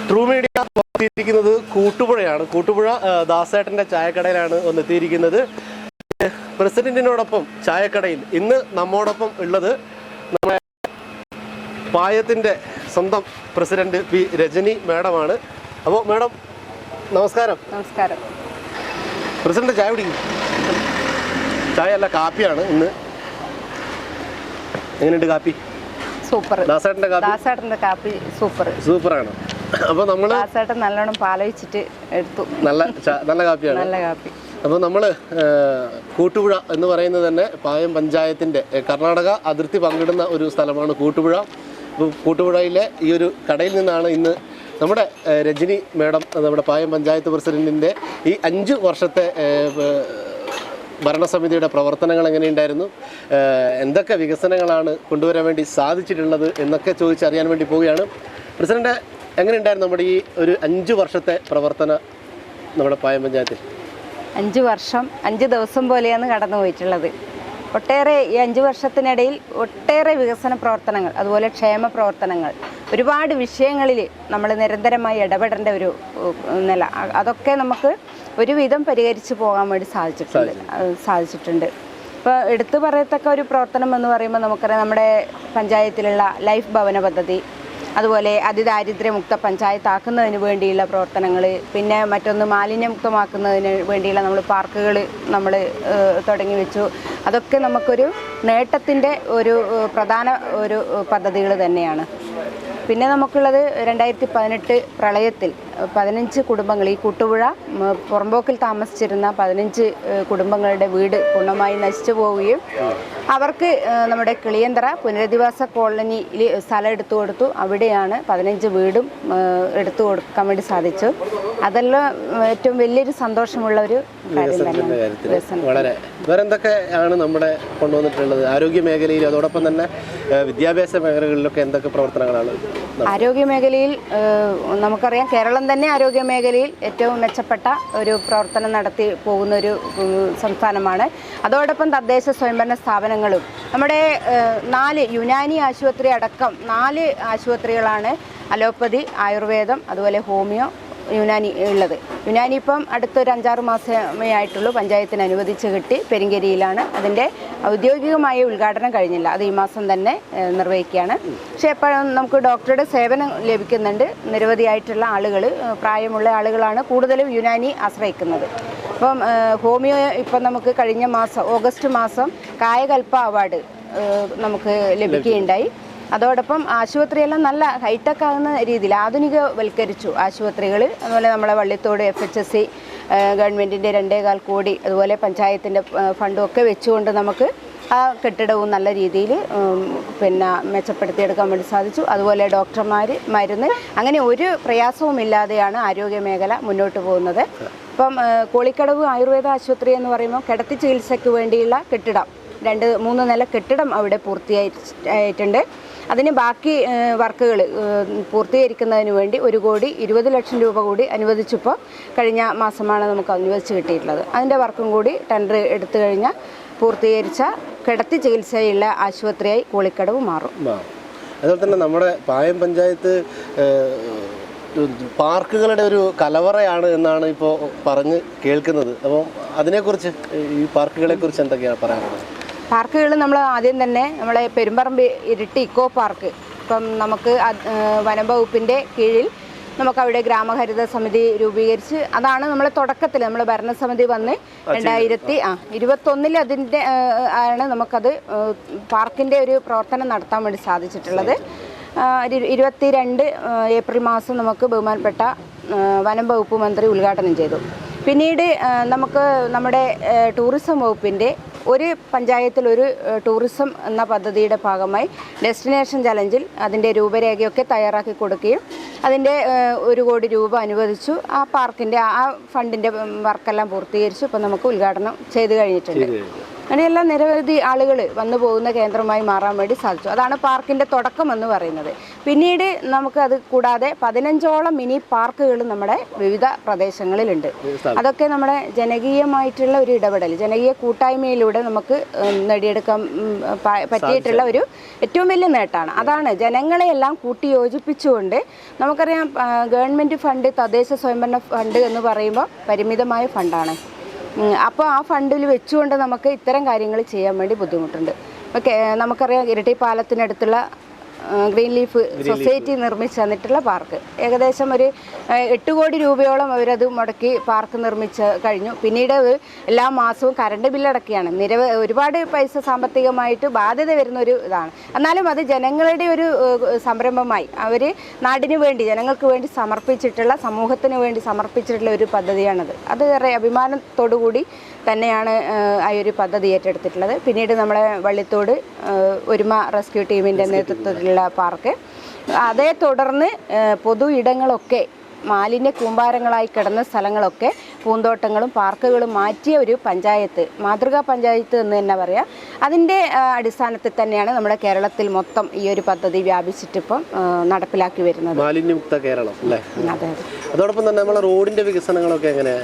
True media എത്തിയിരിക്കുന്നത് കൂട്ടുപുഴയാണ്. കൂട്ടുപുഴ ദാസേട്ടൻ്റെ ചായക്കടയിലാണ് എത്തിയിരിക്കുന്നത്. പ്രസിഡന്റിനോടൊപ്പം ചായക്കടയിൽ ഇന്ന് നമ്മോടൊപ്പം ഉള്ളത് നമ്മുടെ പായത്തിൻ്റെ സ്വന്തം പ്രസിഡന്റ് പി രജനി മാഡമാണ്. അപ്പോൾ മാഡം നമസ്കാരം. നമസ്കാരം. പ്രസിഡന്റ് ചായ കുടിക്കും. ചായ അല്ല, കാപ്പിയാണ് ഇന്ന്. എങ്ങനെയുണ്ട് കാപ്പി? സൂപ്പർ. ദാസേട്ടൻ്റെ കാപ്പി സൂപ്പറാണ്. അപ്പോൾ നമ്മൾ ദാസേട്ടൻ നല്ലോണം പാലൊഴിച്ചിട്ട് എടുത്തു. നല്ല കാപ്പിയാണ്. നല്ല കാപ്പി. അപ്പോൾ നമ്മൾ കൂട്ടുപുഴ എന്ന് പറയുന്നത് തന്നെ പായം പഞ്ചായത്തിൻ്റെ കർണാടക അതിർത്തി പങ്കിടുന്ന ഒരു സ്ഥലമാണ് കൂട്ടുപുഴ. അപ്പോൾ കൂട്ടുപുഴയിലെ ഈ ഒരു കടയിൽ നിന്നാണ് ഇന്ന് നമ്മുടെ രജനി മാഡം, നമ്മുടെ പായം പഞ്ചായത്ത് പ്രസിഡന്റിൻ്റെ ഈ 5 വർഷത്തെ ഭരണസമിതിയുടെ പ്രവർത്തനങ്ങൾ എങ്ങനെയുണ്ടായിരുന്നു, എന്തൊക്കെ വികസനങ്ങളാണ് കൊണ്ടുവരാൻ വേണ്ടി സാധിച്ചിട്ടുള്ളത് എന്നൊക്കെ ചോദിച്ചറിയാൻ വേണ്ടി പോവുകയാണ്. പ്രസിഡന്റ്, എങ്ങനെയുണ്ടായിരുന്നു നമ്മുടെ ഈ ഒരു 5 വർഷത്തെ പ്രവർത്തനം നമ്മുടെ പായം പഞ്ചായത്തിൽ? 5 വർഷം 5 ദിവസം പോലെയാണ് കടന്നു പോയിട്ടുള്ളത്. ഒട്ടേറെ ഈ 5 വർഷത്തിനിടയിൽ ഒട്ടേറെ വികസന പ്രവർത്തനങ്ങൾ, അതുപോലെ ക്ഷേമ പ്രവർത്തനങ്ങൾ, ഒരുപാട് വിഷയങ്ങളിൽ നമ്മൾ നിരന്തരമായി ഇടപെടേണ്ട ഒരു നില, അതൊക്കെ നമുക്ക് ഒരുവിധം പരിഹരിച്ചു പോകാൻ വേണ്ടി സാധിച്ചിട്ടുണ്ട്. ഇപ്പോൾ എടുത്തു പറയത്തക്ക ഒരു പ്രവർത്തനം എന്ന് പറയുമ്പോൾ നമുക്കറിയാം, നമ്മുടെ പഞ്ചായത്തിലുള്ള ലൈഫ് ഭവന പദ്ധതി, അതുപോലെ അതിദാരിദ്ര്യമുക്ത പഞ്ചായത്താക്കുന്നതിന് വേണ്ടിയുള്ള പ്രവർത്തനങ്ങൾ, പിന്നെ മറ്റൊന്ന് മാലിന്യമുക്തമാക്കുന്നതിന് വേണ്ടിയുള്ള നമ്മൾ പാർക്കുകൾ നമ്മൾ തുടങ്ങി വെച്ചു. അതൊക്കെ നമുക്കൊരു നേട്ടത്തിൻ്റെ ഒരു പ്രധാന ഒരു പദ്ധതികൾ തന്നെയാണ്. പിന്നെ നമുക്കുള്ളത് 2018 പ്രളയത്തിൽ 15 കുടുംബങ്ങൾ, ഈ കൂട്ടുപുഴ പുറമ്പോക്കിൽ താമസിച്ചിരുന്ന 15 കുടുംബങ്ങളുടെ വീട് പൂർണ്ണമായി നശിച്ചു പോവുകയും അവർക്ക് നമ്മുടെ കിളിയന്തറ പുനരധിവാസ കോളനിയിൽ സ്ഥലം എടുത്തു കൊടുത്തു. അവിടെയാണ് 15 വീടും എടുത്തു കൊടുക്കാൻ വേണ്ടി സാധിച്ചു. അതെല്ലാം ഏറ്റവും വലിയൊരു സന്തോഷമുള്ള ഒരു കാര്യം തന്നെയാണ്. വളരെ വേറെ എന്തൊക്കെയാണ് നമ്മുടെ കൊണ്ടുവന്നിട്ടുള്ളത് ആരോഗ്യ മേഖലയിൽ? അതോടൊപ്പം തന്നെ വിദ്യാഭ്യാസ മേഖലകളിലൊക്കെ എന്തൊക്കെ പ്രവർത്തനങ്ങളാണ്? ആരോഗ്യ മേഖലയിൽ നമുക്കറിയാം, കേരളം തന്നെ ആരോഗ്യ മേഖലയിൽ ഏറ്റവും മെച്ചപ്പെട്ട ഒരു പ്രവർത്തനം നടത്തി പോകുന്ന ഒരു സംസ്ഥാനമാണ്. അതോടൊപ്പം തദ്ദേശ സ്വയംഭരണ സ്ഥാപനങ്ങളും നമ്മുടെ 4 യുനാനി ആശുപത്രി അടക്കം 4 ആശുപത്രികളാണ് അലോപ്പതി, ആയുർവേദം, അതുപോലെ ഹോമിയോ, യുനാനി ഉള്ളത്. യുനാനി ഇപ്പം അടുത്തൊരു 5-6 മാസമേ ആയിട്ടുള്ളൂ. പഞ്ചായത്തിന് അനുവദിച്ച് കിട്ടി. പെരിങ്കേരിയിലാണ്. അതിൻ്റെ ഔദ്യോഗികമായ ഉദ്ഘാടനം കഴിഞ്ഞില്ല. അത് ഈ മാസം തന്നെ നിർവഹിക്കുകയാണ്. പക്ഷേ എപ്പോഴും നമുക്ക് ഡോക്ടറുടെ സേവനം ലഭിക്കുന്നുണ്ട്. നിരവധിയായിട്ടുള്ള ആളുകൾ, പ്രായമുള്ള ആളുകളാണ് കൂടുതലും യുനാനി ആശ്രയിക്കുന്നത്. അപ്പം ഹോമിയോ ഇപ്പം നമുക്ക് കഴിഞ്ഞ മാസം ഓഗസ്റ്റ് മാസം കായകൽപ്പ അവാർഡ് നമുക്ക് ലഭിക്കുകയുണ്ടായി. അതോടൊപ്പം ആശുപത്രിയെല്ലാം നല്ല ഹൈടെക് ആകുന്ന രീതിയിൽ ആധുനികവൽക്കരിച്ചു ആശുപത്രികൾ. അതുപോലെ നമ്മളെ വള്ളിത്തോട് FHSC ഗവൺമെൻറ്റിൻ്റെ 2.25 കോടി, അതുപോലെ പഞ്ചായത്തിൻ്റെ ഫണ്ടും ഒക്കെ വെച്ചുകൊണ്ട് നമുക്ക് ആ കെട്ടിടവും നല്ല രീതിയിൽ പിന്നെ മെച്ചപ്പെടുത്തിയെടുക്കാൻ വേണ്ടി സാധിച്ചു. അതുപോലെ ഡോക്ടർമാർ, മരുന്ന്, അങ്ങനെ ഒരു പ്രയാസവും ഇല്ലാതെയാണ് ആരോഗ്യ മേഖല മുന്നോട്ട് പോകുന്നത്. ഇപ്പം കോളിക്കടവ് ആയുർവേദ ആശുപത്രി എന്ന് പറയുമ്പോൾ കിടത്തി ചികിത്സയ്ക്ക് വേണ്ടിയുള്ള കെട്ടിടം 2-3 നില കെട്ടിടം അവിടെ പൂർത്തിയായിട്ടുണ്ട്. അതിന് ബാക്കി വർക്കുകൾ പൂർത്തീകരിക്കുന്നതിന് വേണ്ടി 1,20,00,000 രൂപ കൂടി അനുവദിച്ചപ്പോൾ കഴിഞ്ഞ മാസമാണ് നമുക്ക് അനുവദിച്ച് കിട്ടിയിട്ടുള്ളത്. അതിൻ്റെ വർക്കും കൂടി ടെൻഡർ എടുത്തു കഴിഞ്ഞാൽ പൂർത്തീകരിച്ച കിടത്തി ചികിത്സയുള്ള ആശുപത്രിയായി കോളിക്കടവ് മാറും. അതുപോലെ തന്നെ നമ്മുടെ പായം പഞ്ചായത്ത് പാർക്കുകളുടെ ഒരു കലവറയാണ് എന്നാണ് ഇപ്പോൾ പറഞ്ഞ് കേൾക്കുന്നത്. അപ്പോൾ അതിനെക്കുറിച്ച്, ഈ പാർക്കുകളെക്കുറിച്ച് എന്തൊക്കെയാണ് പറയാനുള്ളത്? പാർക്കുകൾ നമ്മൾ ആദ്യം തന്നെ നമ്മളെ പെരുമ്പറമ്പ് ഇരിട്ടി ഇക്കോ പാർക്ക്, ഇപ്പം നമുക്ക് വനം വകുപ്പിൻ്റെ കീഴിൽ നമുക്കവിടെ ഗ്രാമഹരിത സമിതി രൂപീകരിച്ച്, അതാണ് നമ്മളെ തുടക്കത്തിൽ നമ്മൾ ഭരണസമിതി വന്ന് 2021 അതിൻ്റെ ആണ് നമുക്കത് പാർക്കിൻ്റെ ഒരു പ്രവർത്തനം നടത്താൻ വേണ്ടി സാധിച്ചിട്ടുള്ളത്. 22 ഏപ്രിൽ മാസം നമുക്ക് ബഹുമാനപ്പെട്ട വനം വകുപ്പ് മന്ത്രി ഉദ്ഘാടനം ചെയ്തു. പിന്നീട് നമുക്ക് നമ്മുടെ ടൂറിസം വകുപ്പിൻ്റെ ഒരു പഞ്ചായത്തിൽ ഒരു ടൂറിസം എന്ന പദ്ധതിയുടെ ഭാഗമായി ഡെസ്റ്റിനേഷൻ ചലഞ്ചിൽ അതിൻ്റെ രൂപരേഖയൊക്കെ തയ്യാറാക്കി കൊടുക്കുകയും അതിൻ്റെ 1 കോടി രൂപ അനുവദിച്ചു. ആ പാർക്കിൻ്റെ ആ ഫണ്ടിൻ്റെ വർക്കെല്ലാം പൂർത്തീകരിച്ചു. ഇപ്പോൾ നമുക്ക് ഉദ്ഘാടനം ചെയ്തു കഴിഞ്ഞിട്ടുണ്ട്. അങ്ങനെയെല്ലാം നിരവധി ആളുകൾ വന്നു പോകുന്ന കേന്ദ്രമായി മാറാൻ വേണ്ടി സാധിച്ചു. അതാണ് പാർക്കിൻ്റെ തുടക്കം എന്ന് പറയുന്നത്. പിന്നീട് നമുക്ക് അത് കൂടാതെ 15ഓളം മിനി പാർക്കുകൾ നമ്മുടെ വിവിധ പ്രദേശങ്ങളിലുണ്ട്. അതൊക്കെ നമ്മുടെ ജനകീയമായിട്ടുള്ള ഒരു ഇടപെടൽ, ജനകീയ കൂട്ടായ്മയിലൂടെ നമുക്ക് നേടിയെടുക്കാൻ പറ്റിയിട്ടുള്ള ഒരു ഏറ്റവും വലിയ നേട്ടമാണ്. അതാണ് ജനങ്ങളെയെല്ലാം കൂട്ടിയോജിപ്പിച്ചുകൊണ്ട് നമുക്കറിയാം ഗവൺമെൻറ് ഫണ്ട്, തദ്ദേശ സ്വയംഭരണ ഫണ്ട് എന്ന് പറയുമ്പോൾ പരിമിതമായ ഫണ്ടാണ്. അപ്പോൾ ആ ഫണ്ടിൽ വെച്ചുകൊണ്ട് നമുക്ക് ഇത്തരം കാര്യങ്ങൾ ചെയ്യാൻ വേണ്ടി ബുദ്ധിമുട്ടുണ്ട്. ഓക്കെ, നമുക്കറിയാം ഇരട്ടി പാലത്തിനടുത്തുള്ള ഗ്രീൻ ലീഫ് സൊസൈറ്റി നിർമ്മിച്ച് തന്നിട്ടുള്ള പാർക്ക് ഏകദേശം ഒരു 8 കോടി രൂപയോളം അവരത് മുടക്കി പാർക്ക് നിർമ്മിച്ച് കഴിഞ്ഞു. പിന്നീട് എല്ലാ മാസവും കറണ്ട് ബില്ലടക്കുകയാണ്. ഒരുപാട് പൈസ സാമ്പത്തികമായിട്ട് ബാധ്യത വരുന്ന ഒരു ഇതാണ്. എന്നാലും അത് ജനങ്ങളുടെ ഒരു സംരംഭമായി അവർ നാടിന് വേണ്ടി, ജനങ്ങൾക്ക് വേണ്ടി സമർപ്പിച്ചിട്ടുള്ള, സമൂഹത്തിന് വേണ്ടി സമർപ്പിച്ചിട്ടുള്ള ഒരു പദ്ധതിയാണത്. അത് ഏറെ അഭിമാനത്തോടു കൂടി തന്നെയാണ് ആ ഒരു പദ്ധതി ഏറ്റെടുത്തിട്ടുള്ളത്. പിന്നീട് നമ്മളെ വള്ളിത്തോട് ഒരുമ റെസ്ക്യൂ ടീമിൻ്റെ നേതൃത്വത്തിലുള്ള പാർക്ക്, അതേ തുടർന്ന് പൊതു ഇടങ്ങളൊക്കെ മാലിന്യ കൂമ്പാരങ്ങളായി കിടന്ന സ്ഥലങ്ങളൊക്കെ പൂന്തോട്ടങ്ങളും പാർക്കുകളും മാറ്റിയ ഒരു പഞ്ചായത്ത്, മാതൃകാ പഞ്ചായത്ത് എന്ന് തന്നെ പറയാം. അതിൻ്റെ അടിസ്ഥാനത്തിൽ തന്നെയാണ് നമ്മുടെ കേരളത്തിൽ മൊത്തം ഈ ഒരു പദ്ധതി വ്യാപിച്ചിട്ടിപ്പം നടപ്പിലാക്കി വരുന്നത്. മാലിന്യമുക്ത കേരളം അല്ലേ? അതെ. അതോടൊപ്പം തന്നെ നമ്മളെ റോഡിൻ്റെ വികസനങ്ങളൊക്കെ എങ്ങനെ?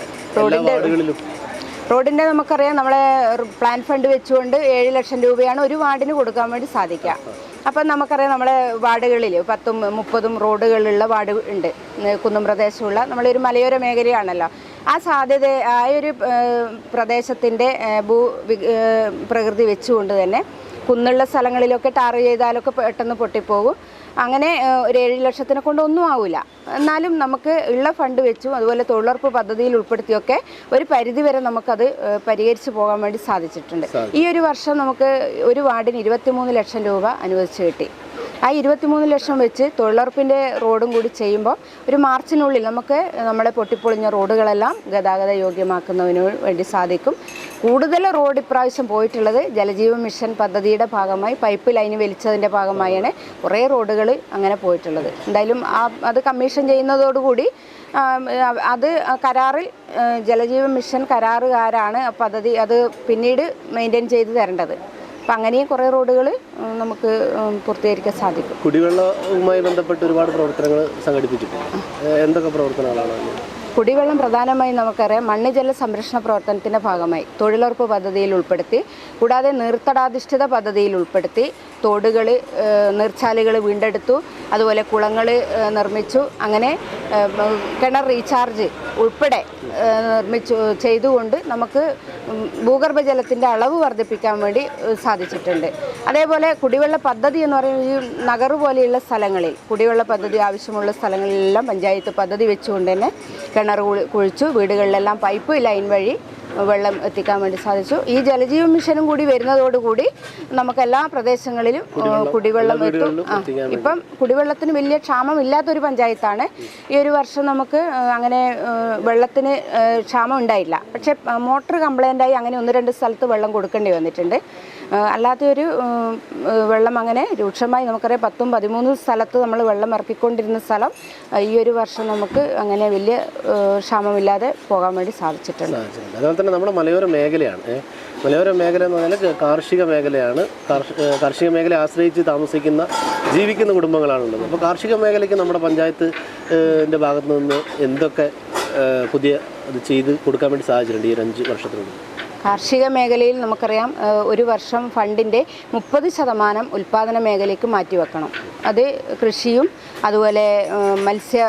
റോഡിൻ്റെ നമുക്കറിയാം, നമ്മളെ പ്ലാൻ ഫണ്ട് വെച്ചുകൊണ്ട് 7 ലക്ഷം രൂപയാണ് ഒരു വാർഡിന് കൊടുക്കാൻ വേണ്ടി സാധിക്കുക. അപ്പം നമുക്കറിയാം നമ്മളെ വാർഡുകളിൽ 10ഉം 30ഉം റോഡുകളുള്ള വാർഡ് ഉണ്ട്. കുന്നും പ്രദേശമുള്ള നമ്മളൊരു മലയോര മേഖലയാണല്ലോ. ആ സാധ്യത, ആ ഒരു പ്രദേശത്തിൻ്റെ പ്രകൃതി വെച്ചുകൊണ്ട് തന്നെ കുന്നുള്ള സ്ഥലങ്ങളിലൊക്കെ ടാർ ചെയ്താലൊക്കെ പെട്ടെന്ന് പൊട്ടിപ്പോകും. അങ്ങനെ ഒരു 7 ലക്ഷത്തിനെ കൊണ്ടൊന്നും ആവില്ല. എന്നാലും നമുക്ക് ഉള്ള ഫണ്ട് വെച്ചും അതുപോലെ തൊഴിലുറപ്പ് പദ്ധതിയിൽ ഉൾപ്പെടുത്തിയൊക്കെ ഒരു പരിധിവരെ നമുക്കത് പരിഹരിച്ചു പോകാൻ വേണ്ടി സാധിച്ചിട്ടുണ്ട്. ഈ ഒരു വർഷം നമുക്ക് ഒരു വാർഡിന് 23 ലക്ഷം രൂപ അനുവദിച്ച് കിട്ടി. ആ 23 ലക്ഷം വെച്ച് തൊഴിലുറപ്പിൻ്റെ റോഡും കൂടി ചെയ്യുമ്പോൾ ഒരു മാർച്ചിനുള്ളിൽ നമുക്ക് നമ്മുടെ പൊട്ടിപ്പൊളിഞ്ഞ റോഡുകളെല്ലാം ഗതാഗത യോഗ്യമാക്കുന്നതിന് വേണ്ടി സാധിക്കും. കൂടുതൽ റോഡ് ഇപ്രാവശ്യം പോയിട്ടുള്ളത് ജലജീവൻ മിഷൻ പദ്ധതിയുടെ ഭാഗമായി പൈപ്പ് ലൈന് വലിച്ചതിൻ്റെ ഭാഗമായാണ് കുറേ റോഡുകൾ അങ്ങനെ പോയിട്ടുള്ളത്. എന്തായാലും അത് കമ്മീഷൻ ചെയ്യുന്നതോടുകൂടി അത് കരാറിൽ ജലജീവൻ മിഷൻ കരാറുകാരാണ് പദ്ധതി അത് പിന്നീട് മെയിൻറ്റെയിൻ ചെയ്ത് തരേണ്ടത്. അപ്പം അങ്ങനെയും കുറേ റോഡുകൾ നമുക്ക് പൂർത്തീകരിക്കാൻ സാധിക്കും. കുടിവെള്ളവുമായി ബന്ധപ്പെട്ട് ഒരുപാട് പ്രവർത്തനങ്ങൾ സംഘടിപ്പിച്ചിട്ടുണ്ട്. എന്തൊക്കെ പ്രവർത്തനങ്ങളാണ്? കുടിവെള്ളം പ്രധാനമായും നമുക്കറിയാം മണ്ണ് ജല സംരക്ഷണ പ്രവർത്തനത്തിൻ്റെ ഭാഗമായി തൊഴിലുറപ്പ് പദ്ധതിയിൽ ഉൾപ്പെടുത്തി, കൂടാതെ നീർത്തടാധിഷ്ഠിത പദ്ധതിയിൽ ഉൾപ്പെടുത്തി തോടുകൾ, നീർച്ചാലുകൾ വീണ്ടെടുത്തു, അതുപോലെ കുളങ്ങൾ നിർമ്മിച്ചു. അങ്ങനെ കിണർ റീചാർജ് ഉൾപ്പെടെ ചെയ്തുകൊണ്ട് നമുക്ക് ഭൂഗർഭജലത്തിൻ്റെ അളവ് വർദ്ധിപ്പിക്കാൻ വേണ്ടി സാധിച്ചിട്ടുണ്ട്. അതേപോലെ കുടിവെള്ള പദ്ധതി എന്ന് പറയുന്നത് ഈ നഗർ പോലെയുള്ള സ്ഥലങ്ങളിൽ കുടിവെള്ള പദ്ധതി ആവശ്യമുള്ള സ്ഥലങ്ങളിലെല്ലാം പഞ്ചായത്ത് പദ്ധതി വെച്ചുകൊണ്ട് തന്നെ കിണർ കുഴിച്ചു, വീടുകളിലെല്ലാം പൈപ്പ് ലൈൻ വഴി വെള്ളം എത്തിക്കാൻ വേണ്ടി സാധിച്ചു. ഈ ജലജീവൻ മിഷനും കൂടി വരുന്നതോടുകൂടി നമുക്ക് എല്ലാ പ്രദേശങ്ങളിലും കുടിവെള്ളം എത്തും. ഇപ്പം കുടിവെള്ളത്തിന് വലിയ ക്ഷാമമില്ലാത്തൊരു പഞ്ചായത്താണ്. ഈ ഒരു വർഷം നമുക്ക് അങ്ങനെ വെള്ളത്തിന് ക്ഷാമം ഉണ്ടായില്ല. പക്ഷേ മോട്ടർ കംപ്ലൈൻ്റായി അങ്ങനെ 1-2 സ്ഥലത്ത് വെള്ളം കൊടുക്കേണ്ടി വന്നിട്ടുണ്ട്. അല്ലാത്തൊരു വെള്ളം അങ്ങനെ രൂക്ഷമായി നമുക്കറിയാം 10-13 സ്ഥലത്ത് നമ്മൾ വെള്ളം ഇറക്കിക്കൊണ്ടിരുന്ന സ്ഥലം ഈ ഒരു വർഷം നമുക്ക് അങ്ങനെ വലിയ ക്ഷാമമില്ലാതെ പോകാൻ വേണ്ടി സാധിച്ചിട്ടുണ്ട്. അതുപോലെ തന്നെ നമ്മുടെ മലയോര മേഖലയാണ്. മലയോര മേഖല എന്ന് പറഞ്ഞാൽ കാർഷിക മേഖലയാണ്. കാർഷിക മേഖലയെ ആശ്രയിച്ച് താമസിക്കുന്ന, ജീവിക്കുന്ന കുടുംബങ്ങളാണുള്ളത്. അപ്പോൾ കാർഷിക മേഖലയ്ക്ക് നമ്മുടെ പഞ്ചായത്തിൻ്റെ ഭാഗത്തു നിന്ന് എന്തൊക്കെ പുതിയ ഇത് ചെയ്ത് കൊടുക്കാൻ വേണ്ടി സാധിച്ചിട്ടുണ്ട് ഈ 5 വർഷത്തിനുള്ളിൽ? കാർഷിക മേഖലയിൽ നമുക്കറിയാം ഒരു വർഷം ഫണ്ടിൻ്റെ 30% ഉൽപ്പാദന മേഖലയ്ക്ക് മാറ്റിവെക്കണം. അത് കൃഷിയും അതുപോലെ മത്സ്യ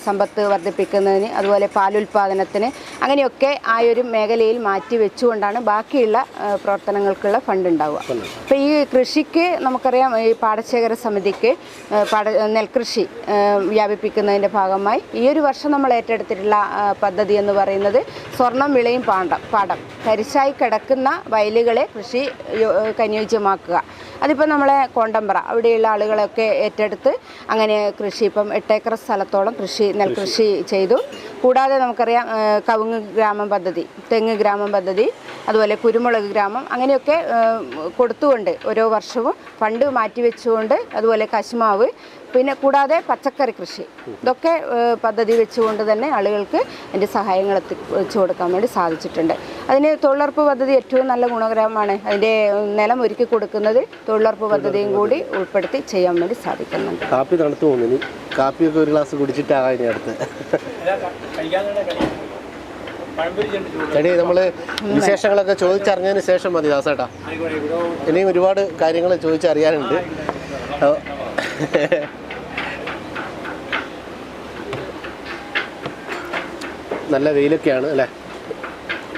സമ്പത്ത് വർദ്ധിപ്പിക്കുന്നതിന്, അതുപോലെ പാലുൽപാദനത്തിന്, അങ്ങനെയൊക്കെ ആ ഒരു മേഖലയിൽ മാറ്റി വെച്ചുകൊണ്ടാണ് ബാക്കിയുള്ള പ്രവർത്തനങ്ങൾക്കുള്ള ഫണ്ട് ഉണ്ടാവുക. അപ്പോൾ ഈ കൃഷിക്ക് നമുക്കറിയാം ഈ പാടശേഖര സമിതിക്ക് നെൽകൃഷി വ്യാപിപ്പിക്കുന്നതിൻ്റെ ഭാഗമായി ഈ ഒരു വർഷം നമ്മൾ ഏറ്റെടുത്തിട്ടുള്ള പദ്ധതി എന്ന് പറയുന്നത് സ്വർണം വിളയും പാടം തരിശായി കിടക്കുന്ന വയലുകളെ കൃഷി അനുയോജ്യമാക്കുക. അതിപ്പോൾ നമ്മളെ കോണ്ടമ്പ്ര അവിടെയുള്ള ആളുകളൊക്കെ ഏറ്റെടുത്ത് അങ്ങനെ കൃഷി ഇപ്പം 8 ഏക്കർ സ്ഥലത്തോളം നെൽകൃഷി ചെയ്തു. കൂടാതെ നമുക്കറിയാം കവുങ്ങ് ഗ്രാമം പദ്ധതി, തെങ്ങ് ഗ്രാമം പദ്ധതി, അതുപോലെ കുരുമുളക് ഗ്രാമം, അങ്ങനെയൊക്കെ കൊടുത്തുകൊണ്ട് ഓരോ വർഷവും ഫണ്ട് മാറ്റിവെച്ചുകൊണ്ട്, അതുപോലെ കശുമാവ്, പിന്നെ കൂടാതെ പച്ചക്കറി കൃഷി, ഇതൊക്കെ പദ്ധതി വെച്ചുകൊണ്ട് തന്നെ ആളുകൾക്ക് അതിൻ്റെ സഹായങ്ങൾ എത്തിച്ചു കൊടുക്കാൻ വേണ്ടി സാധിച്ചിട്ടുണ്ട്. അതിന് തൊഴിലുറപ്പ് പദ്ധതി ഏറ്റവും നല്ല ഗുണകരമാണ്. അതിൻ്റെ നിലം ഒരുക്കി കൊടുക്കുന്നത് തൊഴിലുറപ്പ് പദ്ധതിയും കൂടി ഉൾപ്പെടുത്തി ചെയ്യാൻ വേണ്ടി സാധിക്കുന്നുണ്ട്. കാപ്പി തണുത്തു പോകുന്നു, കാപ്പിയൊക്കെ ഒരു ഗ്ലാസ് കുടിച്ചിട്ടാകാം ഇനി അടുത്ത്. ചേട്ടി, നമ്മൾ വിശേഷങ്ങളൊക്കെ ചോദിച്ചറിഞ്ഞതിന് ശേഷം മതി ദാസേട്ടാ, ഇനിയും ഒരുപാട് കാര്യങ്ങൾ ചോദിച്ചറിയാനുണ്ട്. നല്ല വെയിലൊക്കെയാണ് അല്ലേ?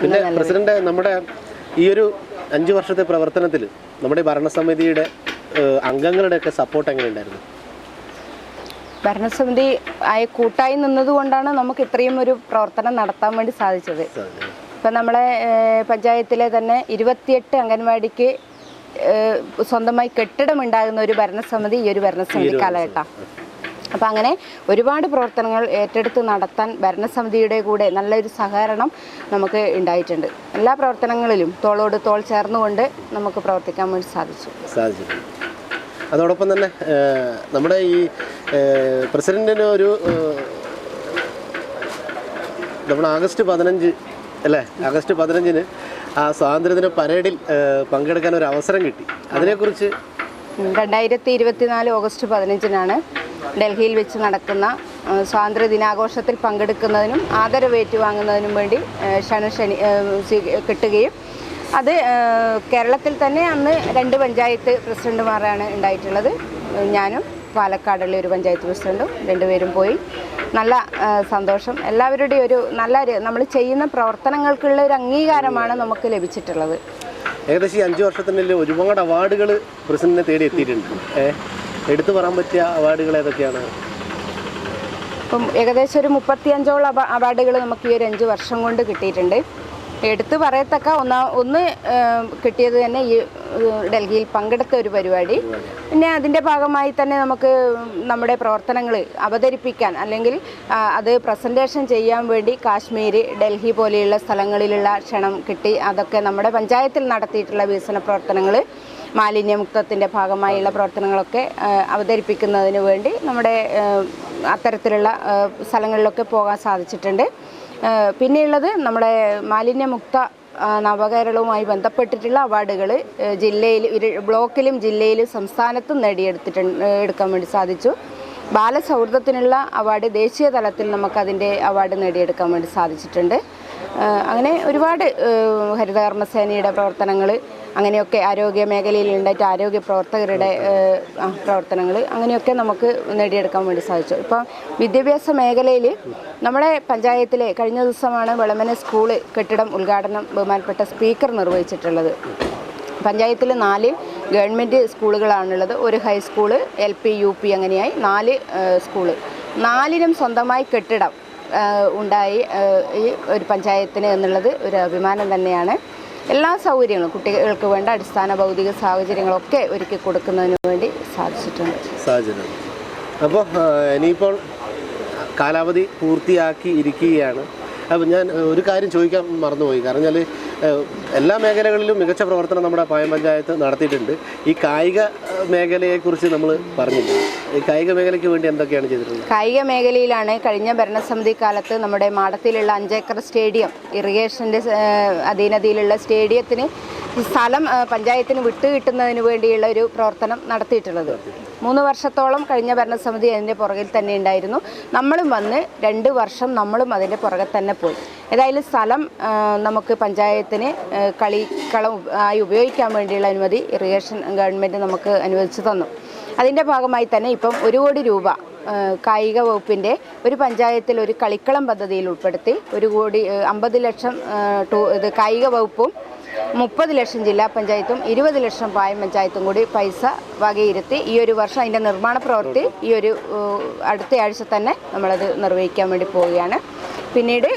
പിന്നെ പ്രസിഡന്റ്, നമ്മുടെ ഈ ഒരു 5 വർഷത്തെ പ്രവർത്തനത്തിൽ നമ്മുടെ ഭരണസമിതിയുടെ അംഗങ്ങളുടെയൊക്കെ സപ്പോർട്ട് എങ്ങനെയുണ്ടായിരുന്നു? ഭരണസമിതി കൂട്ടായി നിന്നതുകൊണ്ടാണ് നമുക്ക് ഇത്രയും ഒരു പ്രവർത്തനം നടത്താൻ വേണ്ടി സാധിച്ചത്. ഇപ്പം നമ്മളെ പഞ്ചായത്തിലെ തന്നെ 28 അംഗൻവാടിക്ക് സ്വന്തമായി കെട്ടിടമുണ്ടാകുന്ന ഒരു ഭരണസമിതി ഈ ഒരു ഭരണസമിതി കാലഘട്ടം. അപ്പം അങ്ങനെ ഒരുപാട് പ്രവർത്തനങ്ങൾ ഏറ്റെടുത്ത് നടത്താൻ ഭരണസമിതിയുടെ കൂടെ നല്ലൊരു സഹകരണം നമുക്ക് ഉണ്ടായിട്ടുണ്ട്. എല്ലാ പ്രവർത്തനങ്ങളിലും തോളോട് തോൾ ചേർന്നുകൊണ്ട് നമുക്ക് പ്രവർത്തിക്കാൻ വേണ്ടി സാധിച്ചു. അതോടൊപ്പം തന്നെ നമ്മുടെ ഈ പ്രസിഡന്റിന് ഒരു നമ്മുടെ ആഗസ്റ്റ് 15 അല്ലേ, ആഗസ്റ്റ് 15-ന് ആ സ്വാതന്ത്ര്യദിന പരേഡിൽ പങ്കെടുക്കാൻ ഒരു അവസരം കിട്ടി. അതിനെക്കുറിച്ച് 2024 ഓഗസ്റ്റ് 15-നാണ് ഡൽഹിയിൽ വെച്ച് നടക്കുന്ന സ്വാതന്ത്ര്യ ദിനാഘോഷത്തിൽ പങ്കെടുക്കുന്നതിനും ആദരവ് ഏറ്റുവാങ്ങുന്നതിനും വേണ്ടി ക്ഷണം കിട്ടുകയും, അത് കേരളത്തിൽ തന്നെ അന്ന് 2 പഞ്ചായത്ത് പ്രസിഡന്റുമാരാണ് ഉണ്ടായിട്ടുള്ളത്. ഞാനും പാലക്കാടുള്ള ഒരു പഞ്ചായത്ത് പ്രസിഡന്റും, 2 പേരും പോയി. നല്ല സന്തോഷം. എല്ലാവരുടെയും ഒരു നല്ല നമ്മൾ ചെയ്യുന്ന പ്രവർത്തനങ്ങൾക്കുള്ള ഒരു അംഗീകാരമാണ് നമുക്ക് ലഭിച്ചിട്ടുള്ളത്. ഏകദേശം 5 വർഷത്തിനുള്ളിൽ ഒരുപാട് അവാർഡുകൾ പ്രസിഡന്റിനെ തേടി എത്തിയിട്ടുണ്ട്. എടുത്തു പറയാൻ പറ്റിയ അവാർഡുകൾ ഏതൊക്കെയാണ്? ഇപ്പം ഏകദേശം ഒരു 35ഓളം അവാർഡുകൾ നമുക്ക് ഈ ഒരു 5 വർഷം കൊണ്ട് കിട്ടിയിട്ടുണ്ട്. എടുത്തു പറയത്തക്ക ഒന്ന് കിട്ടിയത് തന്നെ ഈ ഡൽഹിയിൽ പങ്കെടുത്ത ഒരു പരിപാടി. പിന്നെ അതിൻ്റെ ഭാഗമായി തന്നെ നമുക്ക് നമ്മുടെ പ്രവർത്തനങ്ങൾ അവതരിപ്പിക്കാൻ, അല്ലെങ്കിൽ അത് പ്രസൻറ്റേഷൻ ചെയ്യാൻ വേണ്ടി കാശ്മീർ, ഡൽഹി പോലെയുള്ള സ്ഥലങ്ങളിലുള്ള ക്ഷണം കിട്ടി. അതൊക്കെ നമ്മുടെ പഞ്ചായത്തിൽ നടത്തിയിട്ടുള്ള വികസന പ്രവർത്തനങ്ങൾ, മാലിന്യമുക്തത്തിൻ്റെ ഭാഗമായുള്ള പ്രവർത്തനങ്ങളൊക്കെ അവതരിപ്പിക്കുന്നതിന് വേണ്ടി നമ്മുടെ അത്തരത്തിലുള്ള സ്ഥലങ്ങളിലൊക്കെ പോകാൻ സാധിച്ചിട്ടുണ്ട്. പിന്നെയുള്ളത് നമ്മുടെ മാലിന്യമുക്ത നവകേരളവുമായി ബന്ധപ്പെട്ടിട്ടുള്ള അവാർഡുകൾ ജില്ലയിൽ, ബ്ലോക്കിലും ജില്ലയിലും സംസ്ഥാനത്തും എടുക്കാൻ വേണ്ടി സാധിച്ചു. ബാലസൗഹൃദത്തിനുള്ള അവാർഡ് ദേശീയ തലത്തിൽ നമുക്കതിൻ്റെ അവാർഡ് നേടിയെടുക്കാൻ വേണ്ടി സാധിച്ചിട്ടുണ്ട്. അങ്ങനെ ഒരുപാട് ഹരിതകർമ്മസേനയുടെ പ്രവർത്തനങ്ങൾ, അങ്ങനെയൊക്കെ ആരോഗ്യ മേഖലയിൽ ഉണ്ടായിട്ട് ആരോഗ്യ പ്രവർത്തകരുടെ പ്രവർത്തനങ്ങൾ, അങ്ങനെയൊക്കെ നമുക്ക് നേടിയെടുക്കാൻ വേണ്ടി സാധിച്ചു. ഇപ്പോൾ വിദ്യാഭ്യാസ മേഖലയിൽ നമ്മുടെ പഞ്ചായത്തിലെ കഴിഞ്ഞ ദിവസമാണ് വെളമന സ്കൂള് കെട്ടിടം ഉദ്ഘാടനം ബഹുമാനപ്പെട്ട സ്പീക്കർ നിർവഹിച്ചിട്ടുള്ളത്. പഞ്ചായത്തിൽ 4 ഗവൺമെൻറ് സ്കൂളുകളാണുള്ളത്. ഒരു ഹൈസ്കൂള്, LP UP അങ്ങനെയായി 4 സ്കൂള്. 4നും സ്വന്തമായി കെട്ടിടം ഉണ്ടായി ഈ ഒരു പഞ്ചായത്തിന് എന്നുള്ളത് ഒരു അഭിമാനം തന്നെയാണ്. എല്ലാ സൗകര്യങ്ങളും, കുട്ടികൾക്ക് വേണ്ട അടിസ്ഥാന ഭൗതിക സാഹചര്യങ്ങളൊക്കെ ഒരുക്കി കൊടുക്കുന്നതിന് വേണ്ടി സാധിച്ചിട്ടുണ്ട്. അപ്പോൾ ഇനിയിപ്പോൾ കാലാവധി പൂർത്തിയാക്കി ഇരിക്കുകയാണ്. അപ്പോൾ ഞാൻ ഒരു കാര്യം ചോദിക്കാൻ മറന്നുപോയി. കാരണം വെച്ചാൽ എല്ലാ മേഖലകളിലും മികച്ച പ്രവർത്തനം നമ്മുടെ പായം പഞ്ചായത്ത് നടത്തിയിട്ടുണ്ട്. ഈ കായിക മേഖലയെക്കുറിച്ച് നമ്മൾ പറഞ്ഞില്ല. ഈ കായിക മേഖലയ്ക്ക് വേണ്ടി എന്തൊക്കെയാണ് ചെയ്തിട്ടുള്ളത്? കായിക മേഖലയിലാണ് കഴിഞ്ഞ ഭരണസമിതി കാലത്ത് നമ്മുടെ മാടത്തിലുള്ള 5 ഏക്കർ സ്റ്റേഡിയം, ഇറിഗേഷൻ്റെ അധീനതയിലുള്ള സ്റ്റേഡിയത്തിന് സ്ഥലം പഞ്ചായത്തിന് വിട്ടുകിട്ടുന്നതിന് വേണ്ടിയുള്ള ഒരു പ്രവർത്തനം നടത്തിയിട്ടുള്ളത്. 3 വർഷത്തോളം കഴിഞ്ഞ ഭരണസമിതി അതിൻ്റെ പുറകിൽ തന്നെ ഉണ്ടായിരുന്നു. നമ്മളും വന്ന് 2 വർഷം നമ്മളും അതിൻ്റെ പുറകെ തന്നെ പോയി. ഏതായാലും സ്ഥലം നമുക്ക് പഞ്ചായത്തിന് കളിക്കളം ആയി ഉപയോഗിക്കാൻ വേണ്ടിയുള്ള അനുമതി ഇറിഗേഷൻ ഗവൺമെൻറ് നമുക്ക് അനുവദിച്ചു തന്നു. അതിൻ്റെ ഭാഗമായി തന്നെ ഇപ്പം 1 കോടി രൂപ കായിക വകുപ്പിൻ്റെ ഒരു പഞ്ചായത്തിൽ ഒരു കളിക്കളം പദ്ധതിയിൽ ഉൾപ്പെടുത്തി 1,50 ലക്ഷം ഇത് കായിക വകുപ്പും 30 ലക്ഷം ജില്ലാ പഞ്ചായത്തും 20 ലക്ഷം പായം പഞ്ചായത്തും കൂടി പൈസ വകയിരുത്തി ഈ ഒരു വർഷം അതിൻ്റെ നിർമ്മാണ പ്രവൃത്തി ഈ ഒരു അടുത്ത ആഴ്ച തന്നെ നമ്മളത് നിർവഹിക്കാൻ വേണ്ടി പോവുകയാണ്. പിന്നീട്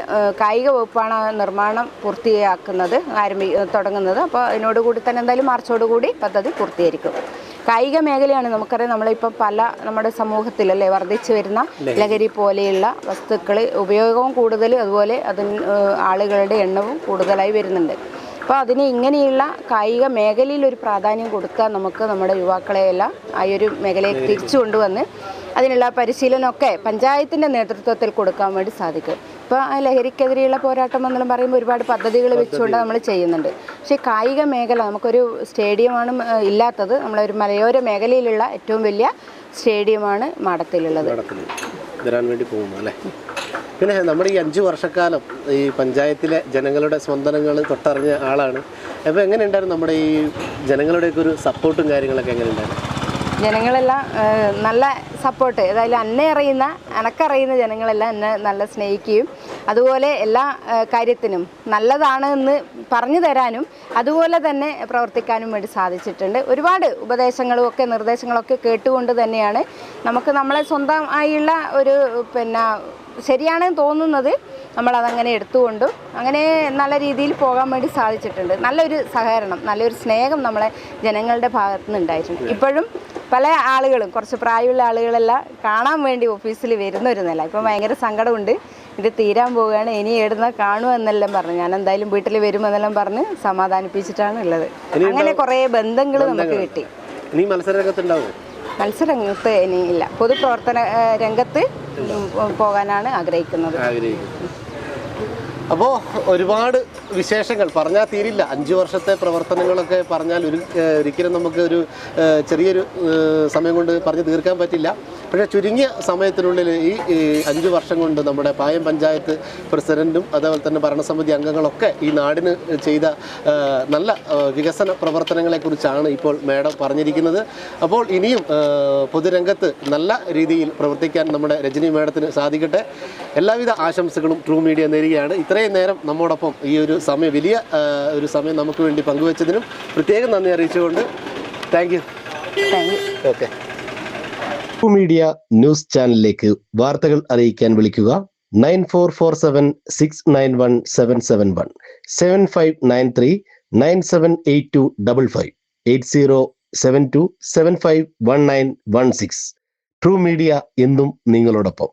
കായിക വകുപ്പാണ് നിർമ്മാണം പൂർത്തിയാക്കുന്നത് തുടങ്ങുന്നത്. അപ്പോൾ അതിനോടുകൂടി തന്നെ എന്തായാലും മാർച്ചോടുകൂടി പദ്ധതി പൂർത്തീകരിക്കും. കായിക മേഖലയാണ് നമുക്കറിയാം. നമ്മളിപ്പോൾ നമ്മുടെ സമൂഹത്തിലല്ലേ വർദ്ധിച്ചു വരുന്ന ലഹരി പോലെയുള്ള വസ്തുക്കൾ ഉപയോഗവും കൂടുതൽ, അതുപോലെ അതിന് ആളുകളുടെ എണ്ണവും കൂടുതലായി വരുന്നുണ്ട്. അപ്പോൾ അതിന് ഇങ്ങനെയുള്ള കായിക മേഖലയിൽ ഒരു പ്രാധാന്യം കൊടുക്കാൻ നമുക്ക് നമ്മുടെ യുവാക്കളെയെല്ലാം ആ ഒരു മേഖലയിൽ തിരിച്ചു കൊണ്ടുവന്ന് അതിനുള്ള പരിശീലനമൊക്കെ പഞ്ചായത്തിൻ്റെ നേതൃത്വത്തിൽ കൊടുക്കാൻ വേണ്ടി സാധിക്കും. ഇപ്പോൾ ആ ലഹരിക്കെതിരെയുള്ള പോരാട്ടം എന്നെല്ലാം പറയുമ്പോൾ ഒരുപാട് പദ്ധതികൾ വെച്ചുകൊണ്ട് നമ്മൾ ചെയ്യുന്നുണ്ട്. പക്ഷേ കായിക മേഖല നമുക്കൊരു സ്റ്റേഡിയമാണ് ഇല്ലാത്തത്. നമ്മളൊരു മലയോര മേഖലയിലുള്ള ഏറ്റവും വലിയ സ്റ്റേഡിയമാണ് മാടത്തിലുള്ളത്. വരാൻ വേണ്ടി പോകുന്നു അല്ലേ. പിന്നെ നമ്മുടെ ഈ 5 വർഷക്കാലം ഈ പഞ്ചായത്തിലെ ജനങ്ങളുടെ സ്പന്ദനങ്ങൾ തൊട്ടറിഞ്ഞ ആളാണ്. അപ്പോൾ എങ്ങനെ ഉണ്ടായിരുന്നു നമ്മുടെ ഈ ജനങ്ങളുടെയൊക്കെ ഒരു സപ്പോർട്ടും കാര്യങ്ങളൊക്കെ എങ്ങനെ ഉണ്ടായിരുന്നു? ജനങ്ങളെല്ലാം നല്ല സപ്പോർട്ട്, അതായത് എനക്കറിയുന്ന ജനങ്ങളെല്ലാം എന്നെ നല്ല സ്നേഹിക്കുകയും അതുപോലെ എല്ലാ കാര്യത്തിനും നല്ലതാണ് എന്ന് പറഞ്ഞു തരാനും അതുപോലെ തന്നെ പ്രവർത്തിക്കാനും വേണ്ടി സാധിച്ചിട്ടുണ്ട്. ഒരുപാട് ഉപദേശങ്ങളും ഒക്കെ നിർദ്ദേശങ്ങളൊക്കെ കേട്ടുകൊണ്ട് തന്നെയാണ് നമുക്ക് നമ്മളെ സ്വന്തമായുള്ള ഒരു ശരിയാണെന്ന് തോന്നുന്നത് നമ്മളതങ്ങനെ എടുത്തുകൊണ്ടും അങ്ങനെ നല്ല രീതിയിൽ പോകാൻ വേണ്ടി സാധിച്ചിട്ടുണ്ട്. നല്ലൊരു സഹകരണം, നല്ലൊരു സ്നേഹം നമ്മളെ ജനങ്ങളുടെ ഭാഗത്തു നിന്ന് ഉണ്ടായിട്ടുണ്ട്. ഇപ്പോഴും പല ആളുകളും, കുറച്ച് പ്രായമുള്ള ആളുകളെല്ലാം കാണാൻ വേണ്ടി ഓഫീസിൽ വരുന്നൊരു നില. ഇപ്പം ഭയങ്കര സങ്കടമുണ്ട്, ഇത് തീരാൻ പോവുകയാണ്, ഇനി എവിടുന്ന കാണുമെന്നെല്ലാം പറഞ്ഞു. ഞാൻ എന്തായാലും വീട്ടിൽ വരുമെന്നെല്ലാം പറഞ്ഞ് സമാധാനിപ്പിച്ചിട്ടാണ് ഉള്ളത്. അങ്ങനെ കുറേ ബന്ധങ്ങൾ നമുക്ക് കിട്ടി. മത്സരരംഗത്ത് ഇനിയില്ല, പൊതുപ്രവർത്തന രംഗത്ത് പോകാനാണ് ആഗ്രഹിക്കുന്നത്. അപ്പോൾ ഒരുപാട് വിശേഷങ്ങൾ പറഞ്ഞാൽ തീരില്ല. 5 വർഷത്തെ പ്രവർത്തനങ്ങളൊക്കെ പറഞ്ഞാൽ ഒരിക്കലും നമുക്ക് ഒരു ചെറിയൊരു സമയം കൊണ്ട് പറഞ്ഞു തീർക്കാൻ പറ്റില്ല. പക്ഷേ ചുരുങ്ങിയ സമയത്തിനുള്ളിൽ ഈ 5 വർഷം കൊണ്ട് നമ്മുടെ പായം പഞ്ചായത്ത് പ്രസിഡൻറ്റും അതേപോലെ തന്നെ ഭരണസമിതി അംഗങ്ങളൊക്കെ ഈ നാടിന് ചെയ്ത നല്ല വികസന പ്രവർത്തനങ്ങളെക്കുറിച്ചാണ് ഇപ്പോൾ മാഡം പറഞ്ഞിരിക്കുന്നത്. അപ്പോൾ ഇനിയും പൊതുരംഗത്ത് നല്ല രീതിയിൽ പ്രവർത്തിക്കാൻ നമ്മുടെ രജനി മാഡത്തിന് സാധിക്കട്ടെ. എല്ലാവിധ ആശംസകളും ട്രൂ മീഡിയ നേരുകയാണ്. ഇത്രയും നേരം നമ്മോടൊപ്പം ഈ ഒരു സമയം, വലിയ ഒരു സമയം നമുക്ക് വേണ്ടി പങ്കുവച്ചതിനും പ്രത്യേകം നന്ദി അറിയിച്ചുകൊണ്ട് thank you. Okay. True media news ചാനലിലേക്ക് വാർത്തകൾ അറിയിക്കാൻ വിളിക്കുക 9447691771 7593978255 8072751916. ട്രൂ മീഡിയ എന്നും നിങ്ങളോടൊപ്പം.